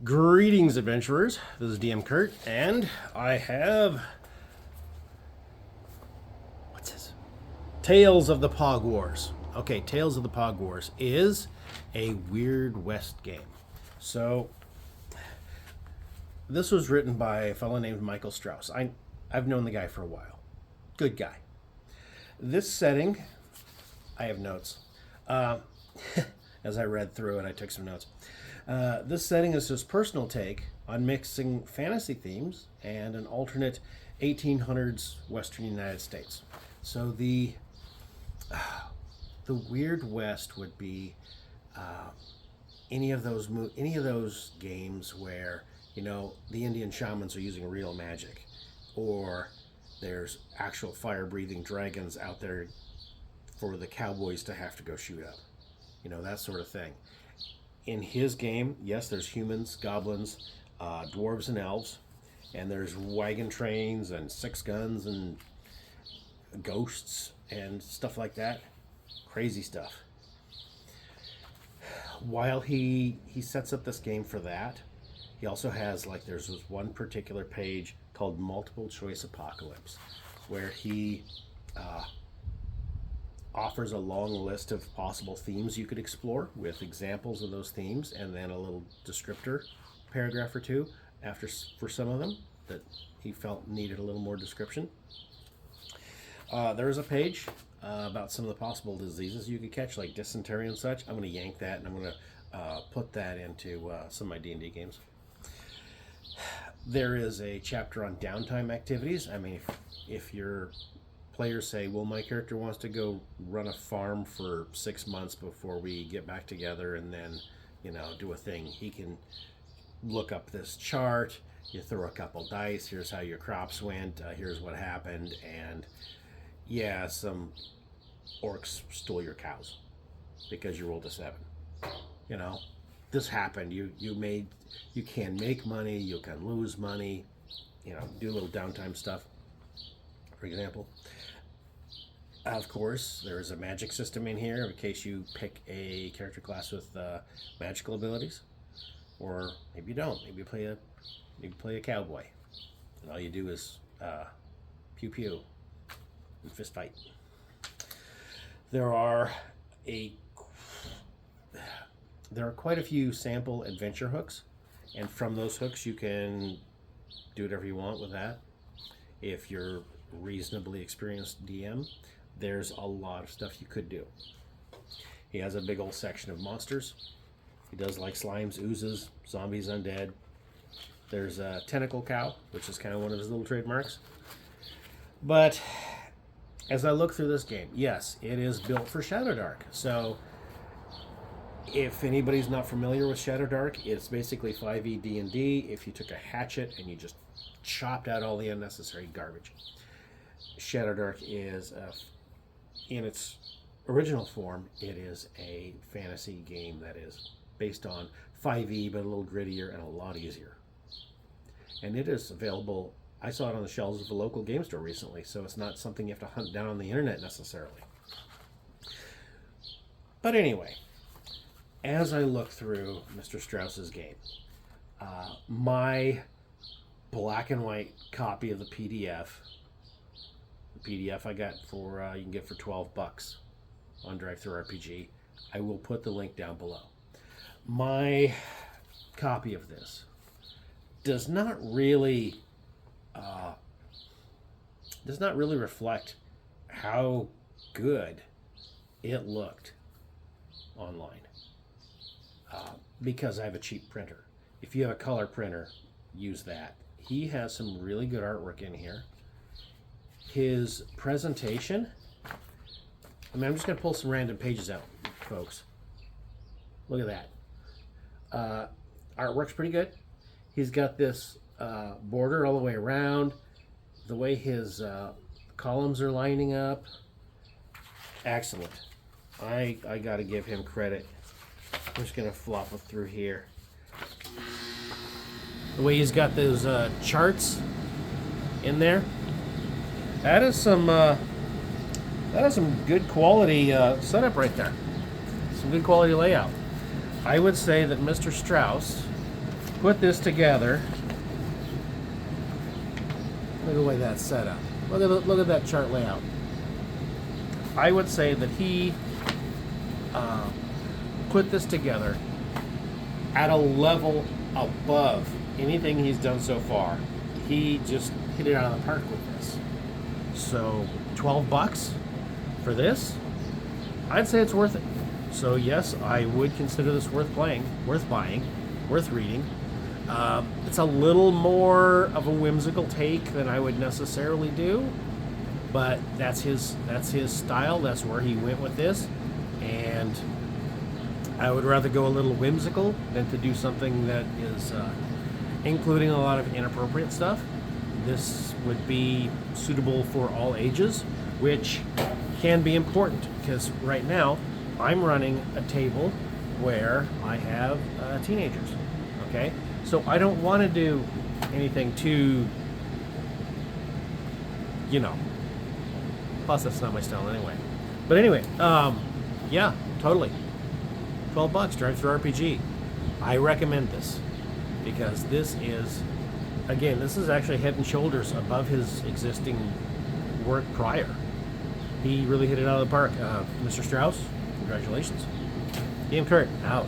Greetings, adventurers. This is DM Kurt, and I have what's this? Tales of the Pog Wars. Okay, Tales of the Pog Wars is a Weird West game. So this was written by a fellow named Michael Strauss. I've known the guy for a while. Good guy. This setting, I have notes. As I read through it, I took some notes. This setting is his personal take on mixing fantasy themes and an alternate 1800s Western United States. So the Weird West would be any of those games where the Indian shamans are using real magic, or there's actual fire-breathing dragons out there for the cowboys to have to go shoot up. That sort of thing. In his game, yes, there's humans, goblins, dwarves, and elves, and there's wagon trains and six guns and ghosts and stuff like that. Crazy stuff. While he sets up this game for that, he also has, there's this one particular page called Multiple Choice Apocalypse, where he offers a long list of possible themes you could explore with examples of those themes, and then a little descriptor paragraph or two for some of them that he felt needed a little more description. There is a page about some of the possible diseases you could catch, like dysentery and such. I'm going to yank that, and I'm going to put that into some of my D&D games. There is a chapter on downtime activities. I mean, if your players say, well, my character wants to go run a farm for 6 months before we get back together and then, do a thing, he can look up this chart. You throw a couple dice. Here's how your crops went. Here's what happened. And yeah, some orcs stole your cows because you rolled a 7. This happened. You can make money. You can lose money. Do a little downtime stuff, for example. Of course, there is a magic system in here in case you pick a character class with magical abilities, or maybe you don't. Maybe you play a cowboy, and all you do is pew pew and fist fight. There are quite a few sample adventure hooks, and from those hooks you can do whatever you want with that. If you're reasonably experienced DM, there's a lot of stuff you could do. He has a big old section of monsters. He does like slimes, oozes, zombies, undead. There's a tentacle cow, which is kind of one of his little trademarks. But as I look through this game, yes, it is built for Shadowdark. So if anybody's not familiar with Shadowdark, it's basically 5e D&D if you took a hatchet and you just chopped out all the unnecessary garbage. Shadowdark is, in its original form, it is a fantasy game that is based on 5e, but a little grittier and a lot easier. And it is available. I saw it on the shelves of a local game store recently, so it's not something you have to hunt down on the internet necessarily. But anyway, as I look through Mr. Strauss's game, my black and white copy of the PDF I got for you can get for $12 on TTRPG. I will put the link down below. My copy of this does not really reflect how good it looked online, because I have a cheap printer. If you have a color printer, use that. He has some really good artwork in here. His presentation, I'm just going to pull some random pages out, folks. Look at that. Artwork's pretty good. He's got this border all the way around. The way his columns are lining up, excellent. I got to give him credit. I'm just going to flop it through here. The way he's got those charts in there. That is some good quality setup right there. Some good quality layout. I would say that Mr. Strauss put this together, look at the way that's set up. Look at that chart layout. I would say that he put this together at a level above anything he's done so far. He just hit it out of the park with this. So $12 for this, I'd say it's worth it. So yes, I would consider this worth playing, worth buying, worth reading. It's a little more of a whimsical take than I would necessarily do, but that's his style. That's where he went with this, and I would rather go a little whimsical than to do something that is including a lot of inappropriate stuff. This would be suitable for all ages, which can be important because right now I'm running a table where I have teenagers. Okay, so I don't want to do anything too, plus that's not my style anyway. But anyway, yeah, totally. $12, Drive-Thru RPG. I recommend this because this is, again, this is actually head and shoulders above his existing work prior. He really hit it out of the park. Mr. Strauss, congratulations. Game Kurt, out.